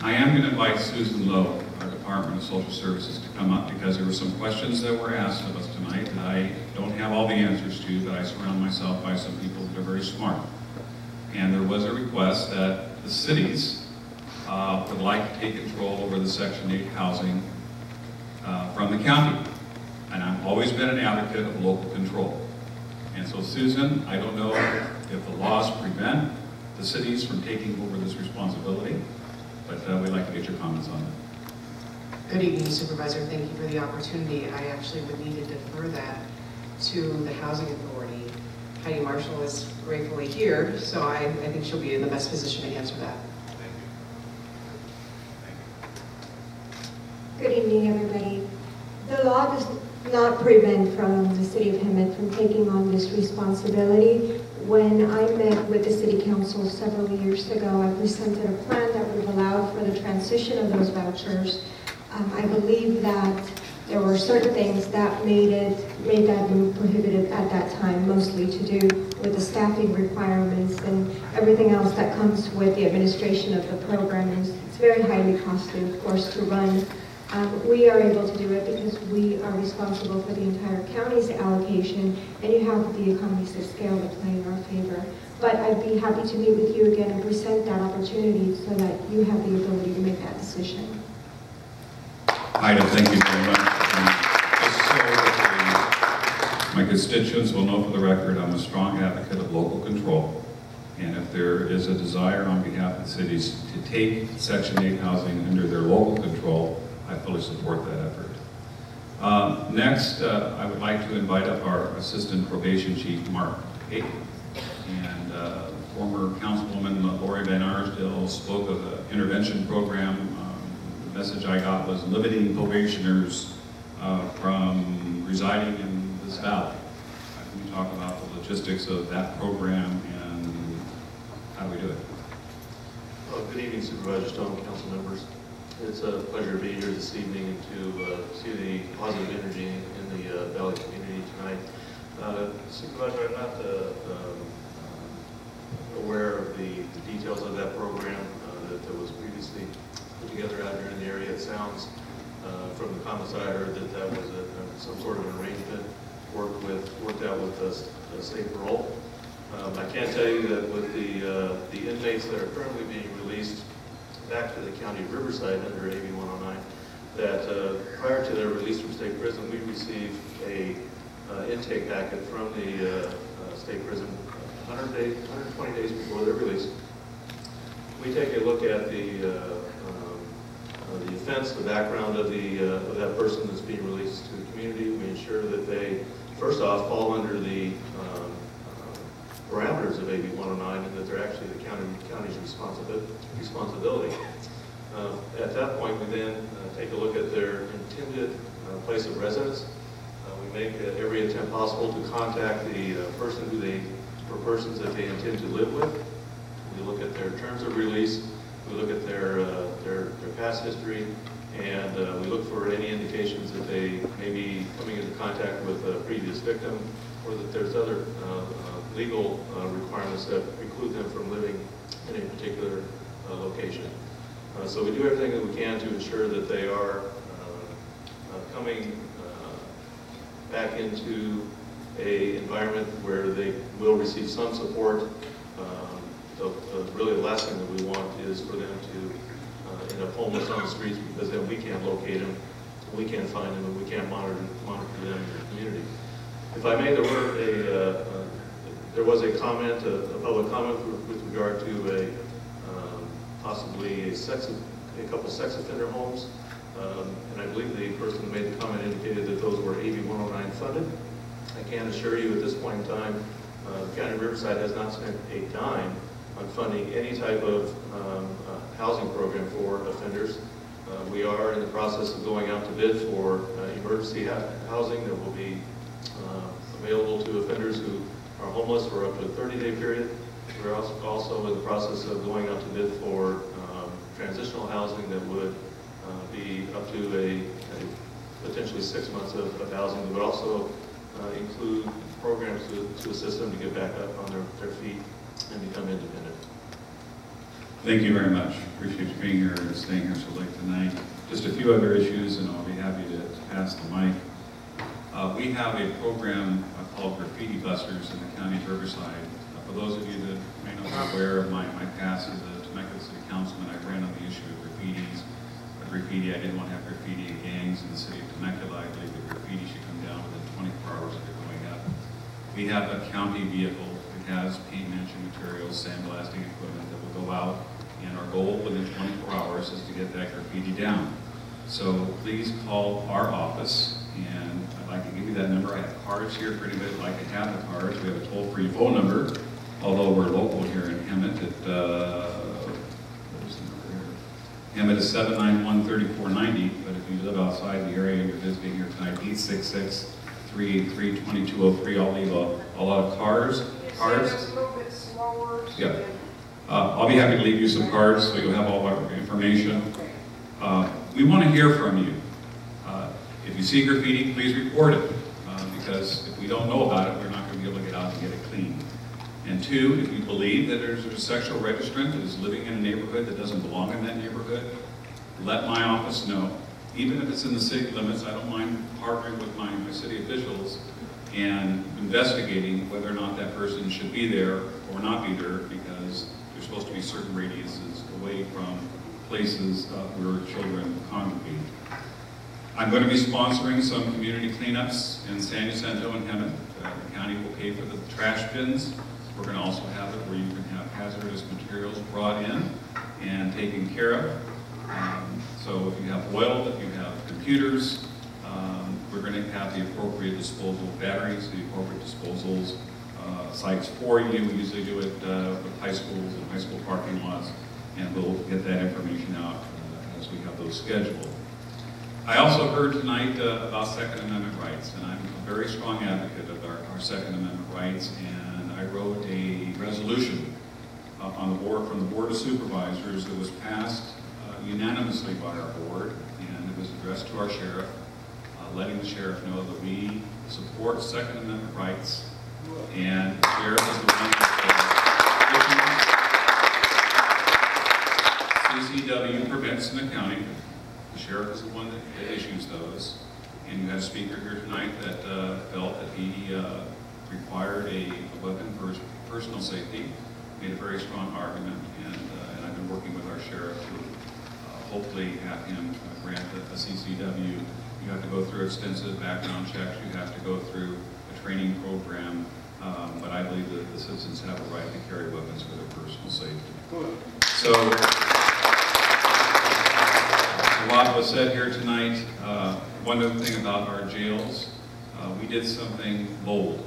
I am going to invite Susan Lowe, our Department of Social Services, to come up because there were some questions that were asked of us tonight that I don't have all the answers to, but I surround myself by some people that are very smart. And there was a request that the cities would like to take control over the Section 8 housing from the county. And I've always been an advocate of local control. And so, Susan, I don't know if the laws prevent the cities from taking over this responsibility, but we'd like to get your comments on that. Good evening, Supervisor. Thank you for the opportunity. I actually would need to defer that to the Housing Authority. Heidi Marshall is gratefully here, so I think she'll be in the best position to answer that. Good evening, everybody. The law does not prevent from the City of Hemet from taking on this responsibility. When I met with the City Council several years ago, I presented a plan that would have allowed for the transition of those vouchers. I believe that there were certain things that made that move prohibitive at that time, mostly to do with the staffing requirements and everything else that comes with the administration of the program. It's very highly costly, of course, to run. We are able to do it because we are responsible for the entire county's allocation, and you have the economies of scale to play in our favor. But I'd be happy to meet with you again and present that opportunity so that you have the ability to make that decision. Ida, thank you very much. Just so my constituents will know for the record, I'm a strong advocate of local control. And if there is a desire on behalf of the cities to take Section 8 housing under their local control, I fully support that effort. Next, I would like to invite up our Assistant Probation Chief, Mark Hayden. And former Councilwoman Lori Van Arsdale spoke of the intervention program. The message I got was limiting probationers from residing in this valley. Can you talk about the logistics of that program and how do we do it? Well, good evening, Supervisor Stone, council members. It's a pleasure to be here this evening and to see the positive energy in the Valley community tonight. Supervisor, I'm not aware of the details of that program that was previously put together out here in the area. It sounds, from the comments that I heard, that was some sort of an arrangement worked out with the state parole. I can tell you that with the inmates that are currently being released back to the county of Riverside under AB 109, that prior to their release from state prison, we received a intake packet from the state prison 120 days before their release. We take a look at the offense, the background of that person that's being released to the community. We ensure that they, first off, fall under the parameters of AB 109 and that they're actually the county's responsibility. At that point, we then take a look at their intended place of residence. We make every attempt possible to contact the person or persons that they intend to live with. We look at their terms of release. We look at their past history, and we look for any indications that they may be coming into contact with a previous victim, or that there's other legal requirements that preclude them from living in a particular location. So we do everything that we can to ensure that they are coming back into an environment where they will receive some support. Really the last thing that we want is for them to end up homeless on the streets, because then we can't locate them, we can't find them, and we can't monitor them in the community. If I may, there was a comment, a public comment with regard to possibly a couple sex offender homes, and I believe the person who made the comment indicated that those were AB 109 funded. I can assure you at this point in time, the County of Riverside has not spent a dime on funding any type of housing program for offenders. We are in the process of going out to bid for emergency housing that will be available to offenders who are homeless for up to a 30-day period. We're also in the process of going out to bid for transitional housing that would be up to a potentially 6 months of housing. It would also include programs to assist them to get back up on their feet and become independent. Thank you very much. Appreciate you being here and staying here so late tonight. Just a few other issues, and I'll be happy to pass the mic. We have a program called Graffiti Busters in the county of Riverside. For those of you that may not be aware of my past as a Temecula City Councilman, I ran on the issue of graffitis. Graffiti, I didn't want to have graffiti gangs in the city of Temecula. I believe that graffiti should come down within 24 hours of it going up. We have a county vehicle that has paint managing materials, sandblasting equipment that will go out, and our goal within 24 hours is to get that graffiti down. So please call our office, and I'd like to give you that number. I have cards here for anybody that'd like to have the cards. We have a toll-free phone number, although we're local here in Hemet. Hemet is 791-3490, but if you live outside the area and you're visiting here tonight, 866-383-2203. I'll leave a lot of cards. Cards. A little bit slower. Yeah. I'll be happy to leave you some cards so you'll have all our information. We want to hear from you. If you see graffiti, please report it, because if we don't know about it, we're not going to be able to get out and get it clean. And two, if you believe that there's a sexual registrant that is living in a neighborhood that doesn't belong in that neighborhood, let my office know. Even if it's in the city limits, I don't mind partnering with my city officials and investigating whether or not that person should be there or not be there, because there's supposed to be certain radiuses away from places where children congregate. I'm going to be sponsoring some community cleanups in San Jacinto and Hemet. The county will pay for the trash bins. We're going to also have it where you can have hazardous materials brought in and taken care of. So if you have oil, if you have computers, we're going to have the appropriate disposal batteries, the appropriate disposals sites for you. We usually do it with high schools and high school parking lots, and we'll get that information out as we have those scheduled. I also heard tonight about Second Amendment rights, and I'm a very strong advocate of our Second Amendment rights, and I wrote a resolution on the board, from the Board of Supervisors, that was passed unanimously by our board, and it was addressed to our sheriff, letting the sheriff know that we support Second Amendment rights, and the sheriff is the one that CCW permits in the county. The sheriff is the one that issues those, and you had a speaker here tonight that felt that he required a weapon for personal safety, made a very strong argument, and I've been working with our sheriff to hopefully have him grant a CCW. You have to go through extensive background checks, you have to go through a training program, but I believe that the citizens have a right to carry weapons for their personal safety. So, a lot was said here tonight. One other thing about our jails, we did something bold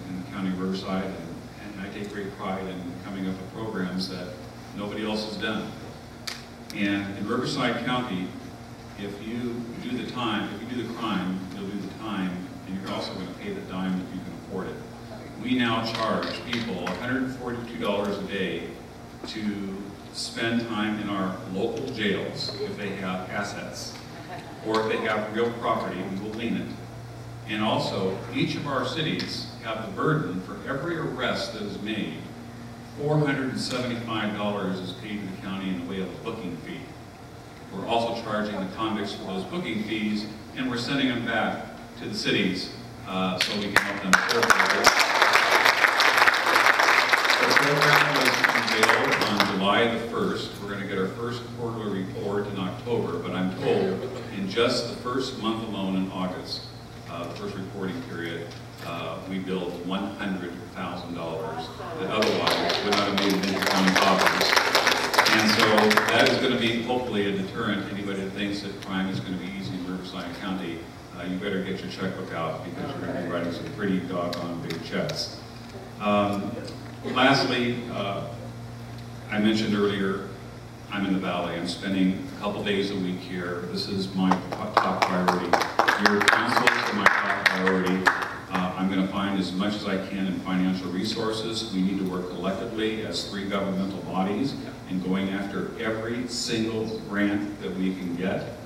in the county of Riverside, and I take great pride in coming up with programs that nobody else has done. And in Riverside County, if you do the time, if you do the crime, you'll do the time, and you're also going to pay the dime if you can afford it. We now charge people $142 a day to spend time in our local jails if they have assets, or if they have real property, we will lien it. And also, each of our cities have the burden for every arrest that is made. $475 is paid to the county in the way of a booking fee. We're also charging the convicts for those booking fees, and we're sending them back to the cities so we can help them afford. The program was unveiled on July the 1st. We're going to get our first quarterly report in October, but I'm told in just the first month alone in August, the first reporting period, we billed $100,000 that otherwise would not have made it into county coffers. And so that is going to be hopefully a deterrent to anybody that thinks that crime is going to be easy in Riverside County. You better get your checkbook out, because you're going to be writing some pretty doggone big checks. Lastly, I mentioned earlier, I'm in the Valley. I'm spending a couple days a week here. This is my top priority. Your council is my top priority. I'm going to find as much as I can in financial resources. We need to work collectively as three governmental bodies in going after every single grant that we can get.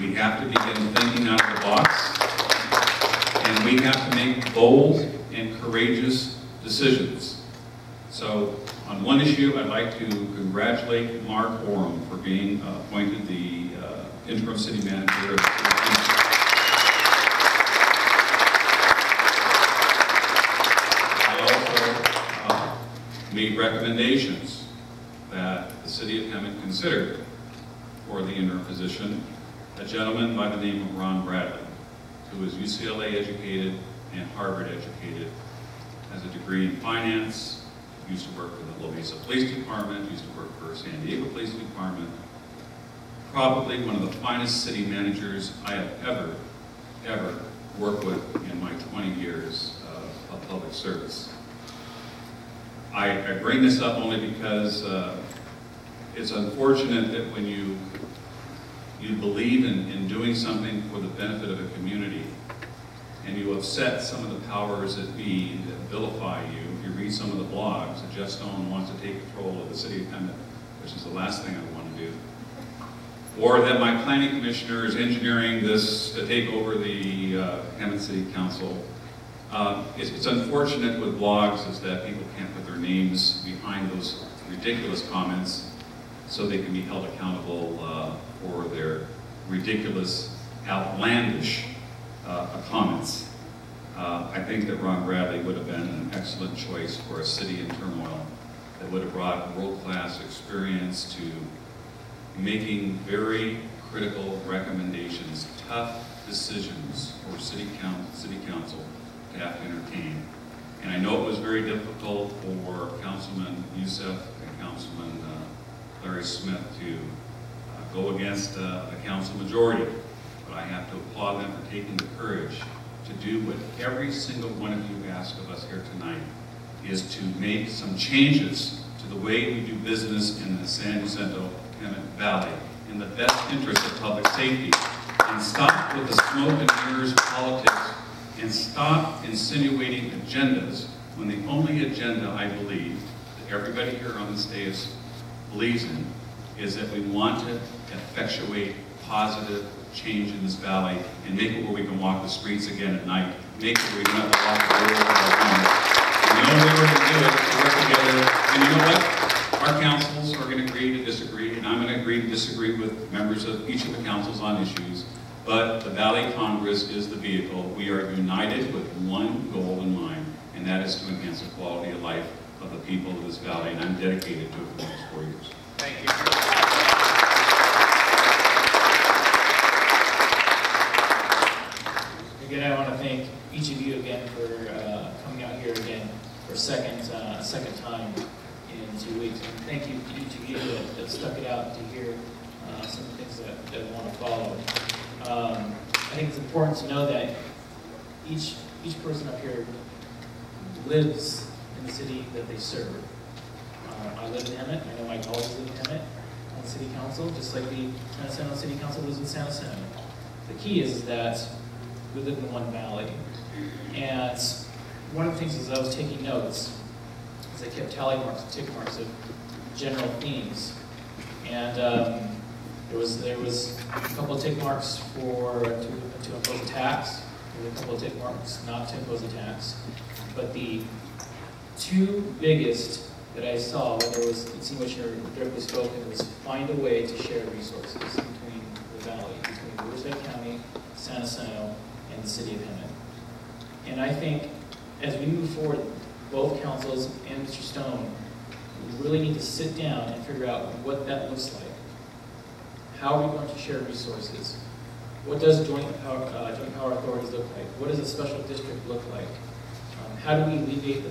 We have to begin thinking out of the box, and we have to make bold and courageous decisions. So On one issue, I'd like to congratulate Mark Oram for being appointed the interim city manager of the city of Hemet. I also made recommendations that the city of Hemet considered for the interim position a gentleman by the name of Ron Bradley, who is UCLA educated and Harvard educated, has a degree in finance, used to work for the La Mesa Police Department, used to work for San Diego Police Department, probably one of the finest city managers I have ever worked with in my 20 years of public service. I bring this up only because it's unfortunate that when you believe in doing something for the benefit of a community and you upset some of the powers that be that vilify you. If you read some of the blogs, that Jeff Stone wants to take control of the city of Hemet, which is the last thing I want to do. Or that my planning commissioner is engineering this to take over the Hemet City Council. It's unfortunate with blogs is that people can't put their names behind those ridiculous comments so they can be held accountable for their ridiculous, outlandish comments. I think that Ron Bradley would have been an excellent choice for a city in turmoil that would have brought world-class experience to making very critical recommendations, tough decisions for city council to have to entertain. And I know it was very difficult for Councilman Youssef and Councilman Larry Smith to go against the council majority. But I have to applaud them for taking the courage to do what every single one of you asked of us here tonight, is to make some changes to the way we do business in the San Jacinto Hemet Valley in the best interest of public safety, and stop with the smoke and mirrors politics, and stop insinuating agendas when the only agenda I believe that everybody here on this dais believes in is that we want to effectuate positive change in this valley and make it where we can walk the streets again at night, make it where we don't have to walk the road of our homes. And the only way we're going to do it is to work together. And you know what? Our councils are going to agree to disagree, and I'm going to agree to disagree with members of each of the councils on issues. But the Valley Congress is the vehicle. We are united with one goal in mind, and that is to enhance the quality of life of the people of this valley, and I'm dedicated to it for the next 4 years. Thank you. Again, I want to thank each of you again for coming out here again for a second time in 2 weeks. And thank you to each of you that stuck it out to hear some of the things that I want to follow. I think it's important to know that each person up here lives in the city that they serve. I live in Hemet. I know my colleagues live in Hemet on the city council, just like the San Jacinto City Council lives in San Jacinto. The key is that we live in one valley. And one of the things as I was taking notes, is I kept tally marks and tick marks of general themes. And there was a couple of tick marks to impose a tax. There was a couple of tick marks not to impose a tax. But the two biggest that I saw, whether it was insinuation or directly spoken, was find a way to share resources between the valley, between Riverside County, San Jacinto, and the city of Hemet. And I think as we move forward, both councils and Mr. Stone, we really need to sit down and figure out what that looks like. How are we going to share resources? What does joint power authorities look like? What does a special district look like? How do we alleviate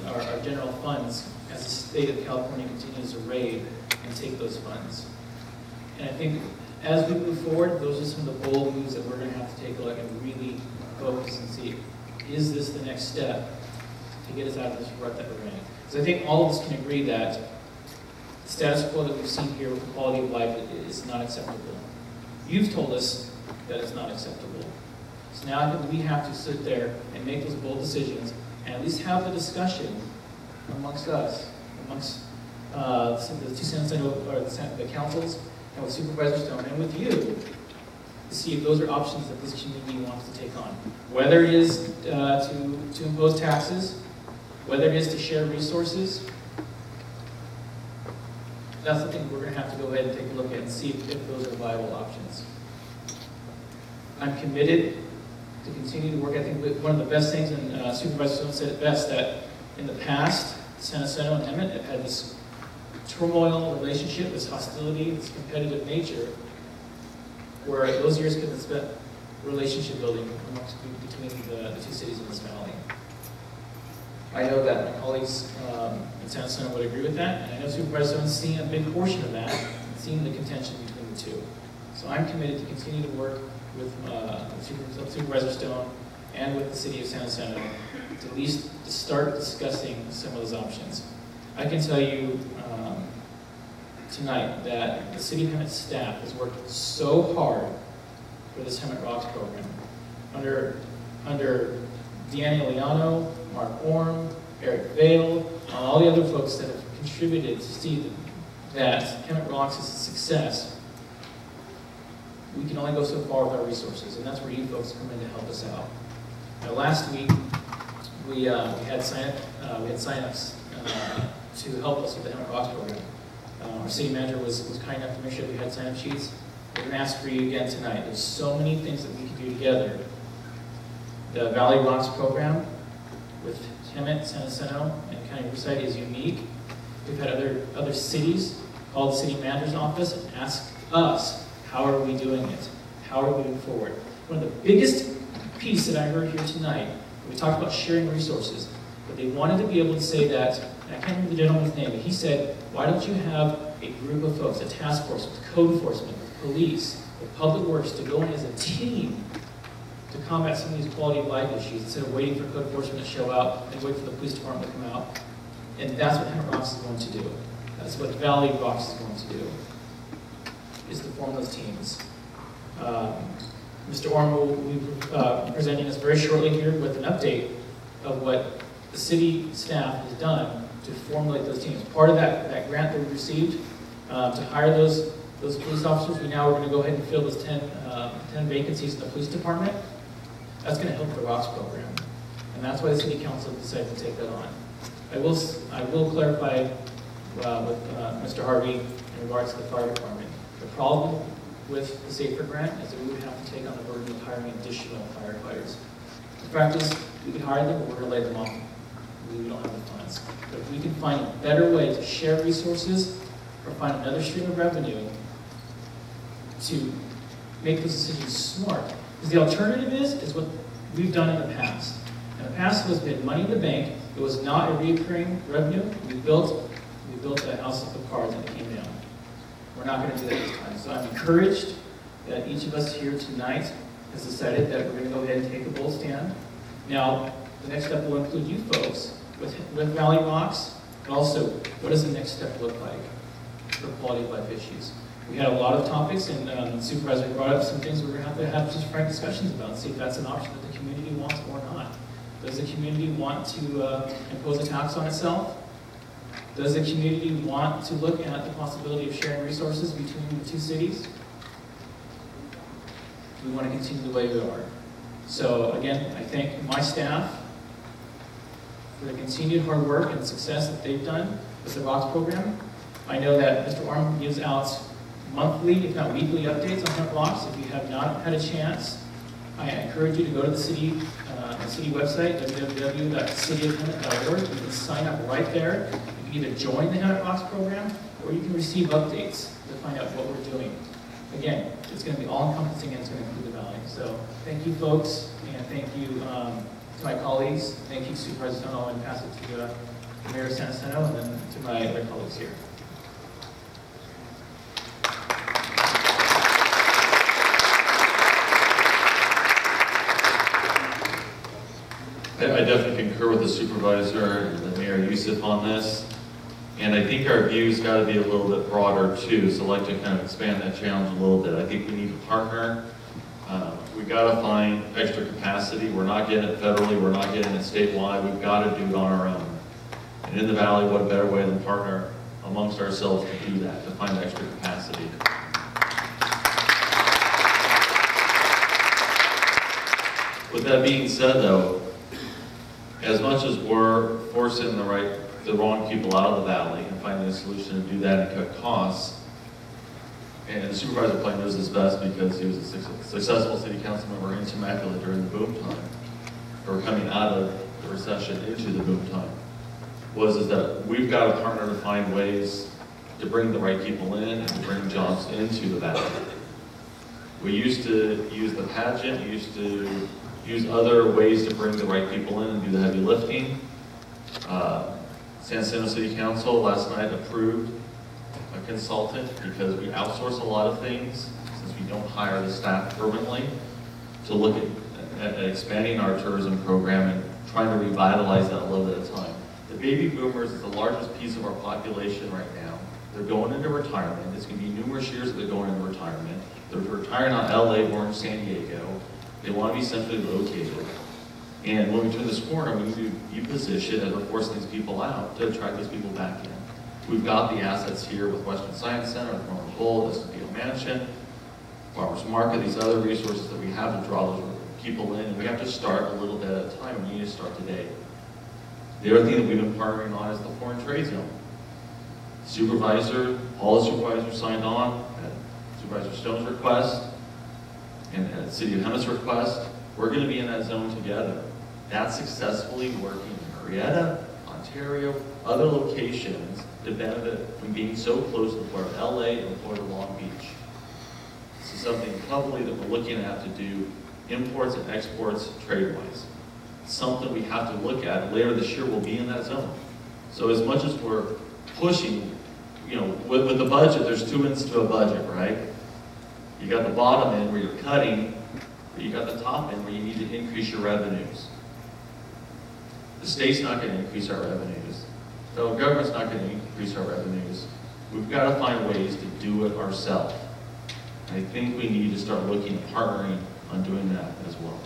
our general funds as the state of California continues to raid and take those funds? And I think as we move forward, those are some of the bold moves that we're going to have to take a look and really focus and see, is this the next step to get us out of this rut that we're in? Because I think all of us can agree that the status quo that we've seen here with the quality of life is not acceptable. You've told us that it's not acceptable. So now I think we have to sit there and make those bold decisions and at least have the discussion amongst us, amongst the two San Jacinto, or the councils, and with Supervisor Stone, and with you, to see if those are options that this community wants to take on. Whether it is to impose taxes, whether it is to share resources, that's the thing we're going to have to go ahead and take a look at and see if those are viable options. I'm committed to continue to work. I think one of the best things, and Supervisor Stone said it best, that in the past, San Jacinto and Emmett have had this turmoil relationship, this hostility, this competitive nature, where those years could have spent relationship building between the two cities in this valley. I know that my colleagues in San Jacinto would agree with that, and I know Supervisor Stone's seen a big portion of that, and seen the contention between the two. So I'm committed to continue to work with Supervisor Stone and with the city of San Jacinto to at least start discussing some of those options. I can tell you tonight that the City of Hemet staff has worked so hard for this Hemet Rocks program. Under Deanna Liano, Mark Orm, Eric Vale, all the other folks that have contributed to see that Hemet Rocks is a success. We can only go so far with our resources, and that's where you folks come in to help us out. Now, last week, we had sign-ups to help us with the Hemet Rocks program. Our city manager was kind enough to make sure we had sign-up sheets. We're going to ask for you again tonight. There's so many things that we can do together. The Valley Rocks program with Hemet, San Jacinto, and County Riverside is unique. We've had other cities call the city manager's office and ask us, how are we doing it? How are we moving forward? One of the biggest pieces that I heard here tonight, we talked about sharing resources, but they wanted to be able to say that, and I can't remember the gentleman's name, but he said, why don't you have a group of folks, a task force with code enforcement, with police, with public works, to go in as a team to combat some of these quality of life issues instead of waiting for code enforcement to show up and wait for the police department to come out. And that's what Hemet Rocks is going to do. That's what Valley Rocks is going to do, is to form those teams. Mr. Orm will be presenting us very shortly here with an update of what the city staff has done to formulate those teams. Part of that grant that we received to hire those police officers, we now are going to go ahead and fill those 10 vacancies in the police department. That's going to help the Rocks program. And that's why the city council decided to take that on. I will clarify with Mr. Harvey in regards to the fire department. The problem with the SAFER grant is that we would have to take on the burden of hiring additional firefighters. The fact is, we could hire them, but we're going to lay them off. We don't have the funds. But if we can find a better way to share resources or find another stream of revenue to make those decisions smart. Because the alternative is what we've done in the past. In the past, it was we had money in the bank. It was not a recurring revenue. We built a house of cards and it came down. We're not going to do that this time. So I'm encouraged that each of us here tonight has decided that we're going to go ahead and take a bold stand. Now, the next step will include you folks with Valley Rocks, but also what does the next step look like for quality of life issues? We had a lot of topics, and the supervisor brought up some things we're going to have just frank discussions about and see if that's an option that the community wants or not. Does the community want to impose a tax on itself? Does the community want to look at the possibility of sharing resources between the two cities? Do we want to continue the way we are? So again, I thank my staff for the continued hard work and success that they've done with the Rocks program. I know that Mr. Arm gives out monthly, if not weekly, updates on Hemet Rocks. If you have not had a chance, I encourage you to go to the city website, www.cityofhemet.org. You can sign up right there. You can either join the Hemet Rocks program, or you can receive updates to find out what we're doing. Again, it's going to be all-encompassing and it's going to include the valley. So thank you, folks, and thank you to my colleagues. Thank you, Supervisor Stone. I'll pass it to the Mayor of San Jacinto and then to my other colleagues here. I definitely concur with the supervisor and the Mayor Youssef on this. And I think our view's got to be a little bit broader too, so I'd like to kind of expand that challenge a little bit. I think we need to partner. We got to find extra capacity. We're not getting it federally, we're not getting it statewide. We've got to do it on our own. And in the valley, what a better way than partner amongst ourselves to do that, to find extra capacity. With that being said though, as much as we're forcing the right the wrong people out of the valley and finding a solution to do that and cut costs. And the supervisor probably knows this best because he was a successful city council member in Temecula during the boom time, or coming out of the recession into the boom time, is that we've got to partner to find ways to bring the right people in and to bring jobs into the valley. We used to use the pageant, we used to use other ways to bring the right people in and do the heavy lifting. San Jacinto City Council last night approved a consultant because we outsource a lot of things since we don't hire the staff permanently, to look at expanding our tourism program and trying to revitalize that a little bit at a time. The baby boomers is the largest piece of our population right now. They're going into retirement. It's going to be numerous years that they're going into retirement. They're retiring on LA, Orange, San Diego. They want to be centrally located. And when we turn this corner, we need to be positioned as we're forcing these people out to attract those people back in. We've got the assets here with Western Science Center, the former Bowl, the Steel Mansion, Farmers Market, these other resources that we have to draw those people in. And we have to start a little bit at a time, and we need to start today. The other thing that we've been partnering on is the foreign trade zone. All the supervisors signed on at Supervisor Stone's request and at City of Hemet's request. We're going to be in that zone together. That's successfully working in Marietta, Ontario, other locations to benefit from being so close to the port of LA and the port of Long Beach. This is something probably that we're looking at to do imports and exports trade-wise. Something we have to look at. Later this year, we'll be in that zone. So as much as we're pushing, with the budget, there's two ends to a budget, right? You got the bottom end where you're cutting, but you got the top end where you need to increase your revenues. The state's not going to increase our revenues. The federal government's not going to increase our revenues. We've got to find ways to do it ourselves. I think we need to start looking at partnering on doing that as well.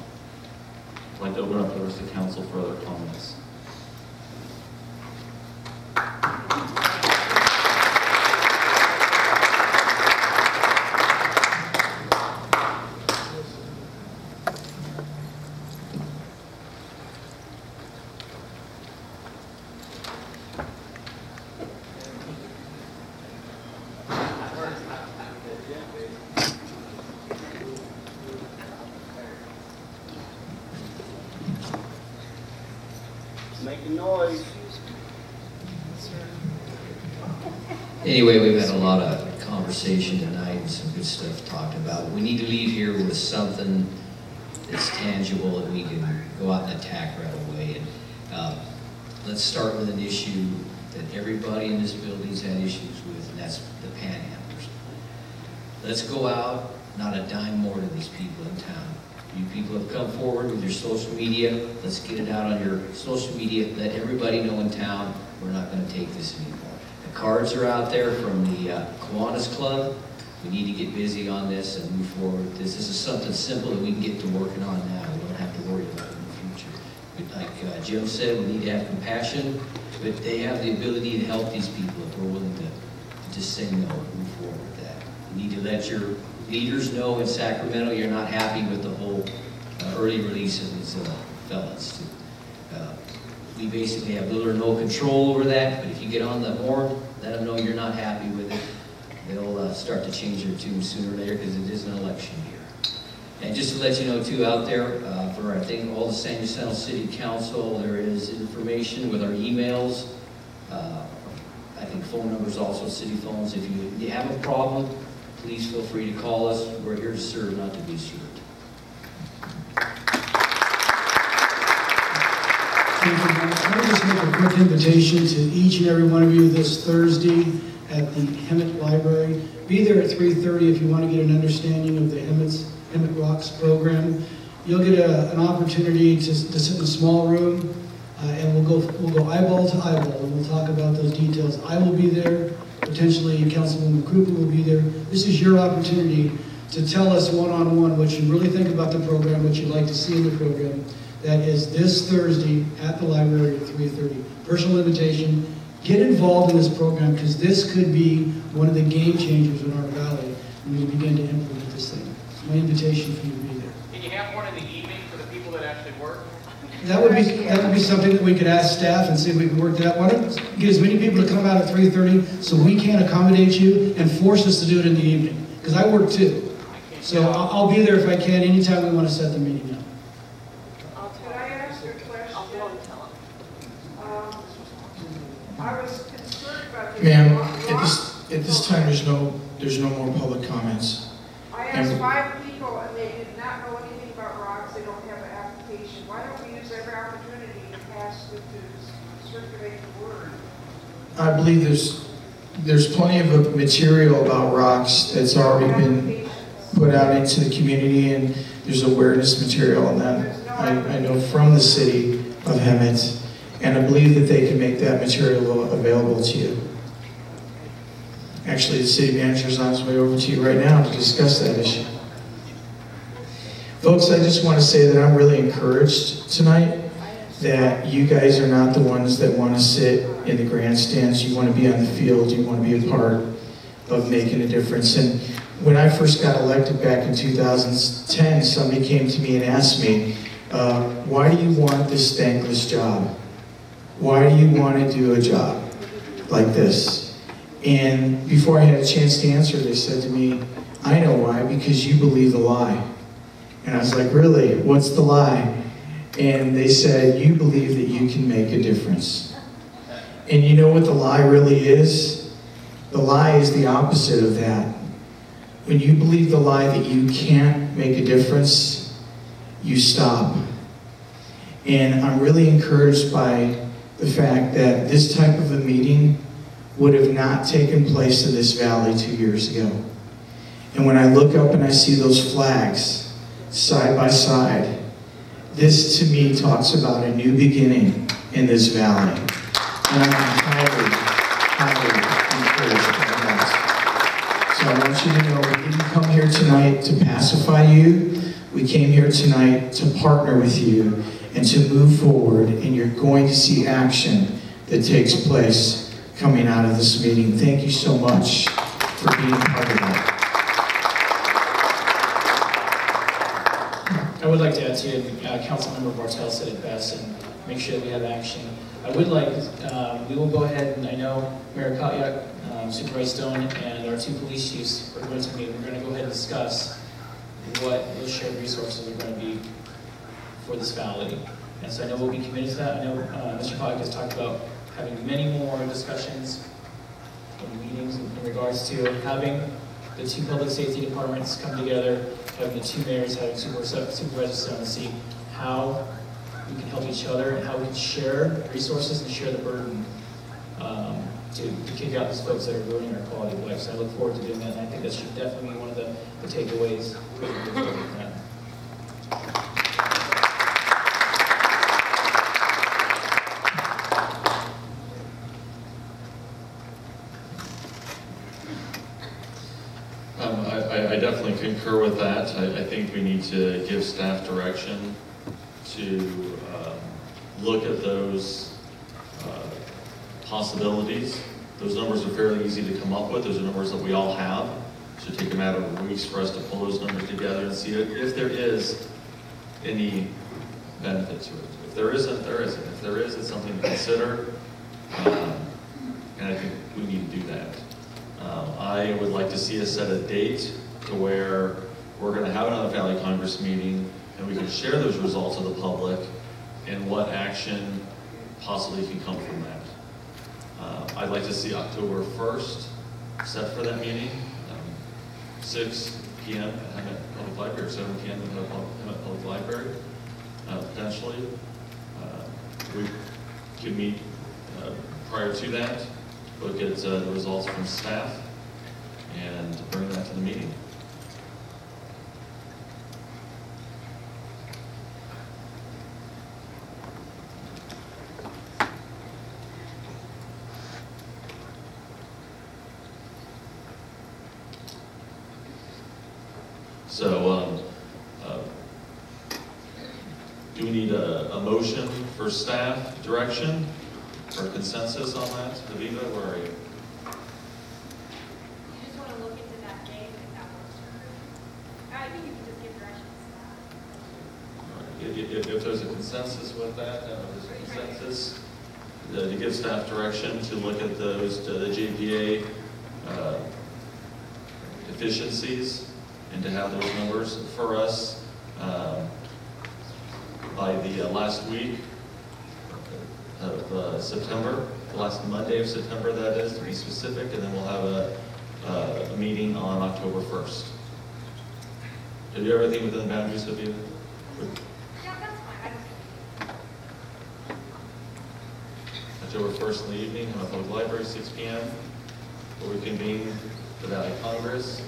I'd like to open up the rest of the council for other comments. Making noise. Anyway, we've had a lot of conversation tonight and some good stuff talked about. We need to leave here with something that's tangible that we can go out and attack right away. And let's start with an issue that everybody in this building's had issues with, and that's the panhandlers. Let's go out, not a dime more to these people in town. You people have come forward with your social media. Let's get it out on your social media. Let everybody know in town we're not going to take this anymore. The cards are out there from the Kiwanis Club. We need to get busy on this and move forward. This is something simple that we can get to working on now. We don't have to worry about it in the future. But like Jim said, we need to have compassion, but they have the ability to help these people if we're willing to just say no and move forward with that. You need to let your leaders know in Sacramento you're not happy with the whole early release of these felons. We basically have little or no control over that, but if you get on the horn, let them know you're not happy with it. They'll start to change their tune sooner or later because it is an election year. And just to let you know too, out there, for I think all the San Jacinto City Council, there is information with our emails. I think phone numbers also, city phones. If you have a problem, please feel free to call us. We're here to serve, not to be served. Let me just make a quick invitation to each and every one of you this Thursday at the Hemet Library. Be there at 3:30 if you want to get an understanding of the Hemet Rocks program. You'll get an opportunity to sit in a small room, and we'll go eyeball to eyeball, and we'll talk about those details. I will be there. Potentially, Councilwoman Krupa will be there. This is your opportunity to tell us one-on-one what you really think about the program, what you'd like to see in the program. That is this Thursday at the library at 3:30. Personal invitation. Get involved in this program because this could be one of the game changers in our valley when we begin to implement this thing. It's my invitation for you to be there. Can you have one in the evening for the people that actually work? That would be something that we could ask staff and see if we can work that out. Why don't we get as many people to come out at 3:30 so we can accommodate you and force us to do it in the evening? Because I work too. So I'll be there if I can anytime we want to set the meeting up. Could I ask a question? I was concerned about this. Ma'am, at this time, there's no more public comments. I asked 5 people and they did not know anything about rocks. They don't have an application. Why don't we use every opportunity to pass it to circulate the word? I believe there's plenty of material about rocks that's already been put out into the community, and there's awareness material on that. I know from the city of Hemet, and I believe that they can make that material available to you. Actually, the city manager is on his way over to you right now to discuss that issue. Folks, I just want to say that I'm really encouraged tonight that you guys are not the ones that want to sit in the grandstands. You want to be on the field. You want to be a part of making a difference. And when I first got elected back in 2010, somebody came to me and asked me, why do you want this thankless job? Why do you want to do a job like this? And before I had a chance to answer, they said to me, I know why, because you believe the lie. And I was like, really? What's the lie? And they said, you believe that you can make a difference. And you know what the lie really is? The lie is the opposite of that. When you believe the lie that you can't make a difference, you stop. And I'm really encouraged by the fact that this type of a meeting would have not taken place in this valley 2 years ago. And when I look up and I see those flags side by side, this to me talks about a new beginning in this valley. And I'm highly, highly encouraged by that. So I want you to know we didn't come here tonight to pacify you. We came here tonight to partner with you and to move forward, and you're going to see action that takes place coming out of this meeting. Thank you so much for being part of that. I would like to add to Councilmember Bartel said it best, and make sure that we have action. I would like, we will go ahead, and I know Mayor Kotyuk, Supervisor Stone, and our 2 police chiefs are going to meet. We're going to go ahead and discuss what those shared resources are going to be for this valley. And so I know we'll be committed to that. I know Mr. Kotyuk has talked about having many more discussions and meetings in regards to having the 2 public safety departments come together, having the 2 mayors, having supervisors on to see how we can help each other and how we can share resources and share the burden to kick out those folks that are ruining our quality of life. So I look forward to doing that, and I think that should definitely be one of the takeaways from that. I definitely concur with that. I think we need to give staff direction to look at those possibilities. Those numbers are fairly easy to come up with. Those are numbers that we all have. It should take a matter of weeks for us to pull those numbers together and see if there is any benefit to it. If there isn't, there isn't. If there is, it's something to consider. And I think we need to do that. I would like to see us set a date to where we're going to have another Valley Congress meeting and we can share those results with the public and what action possibly can come from that. I'd like to see October 1st set for that meeting, 6 p.m. at Hemet Public Library, or 7 p.m. at Hemet Public Library, potentially. We could meet prior to that, look at the results from staff, and bring that to the meeting. So, do we need a motion for staff direction or consensus on that? Aviva, where are you? You just want to look into that date if that works for you. I think you can just give direction to staff. Right. if there's a consensus with that, there's a consensus, to give staff direction to look at those, the JPA efficiencies, and to have those numbers for us by the last week of September, the last Monday of September, that is, to be specific, and then we'll have a meeting on October 1st. Did you do everything within the boundaries of you? Yeah, that's fine. October 1st in the evening, Hema Public Library, 6 p.m. We'll reconvene the Valley Congress.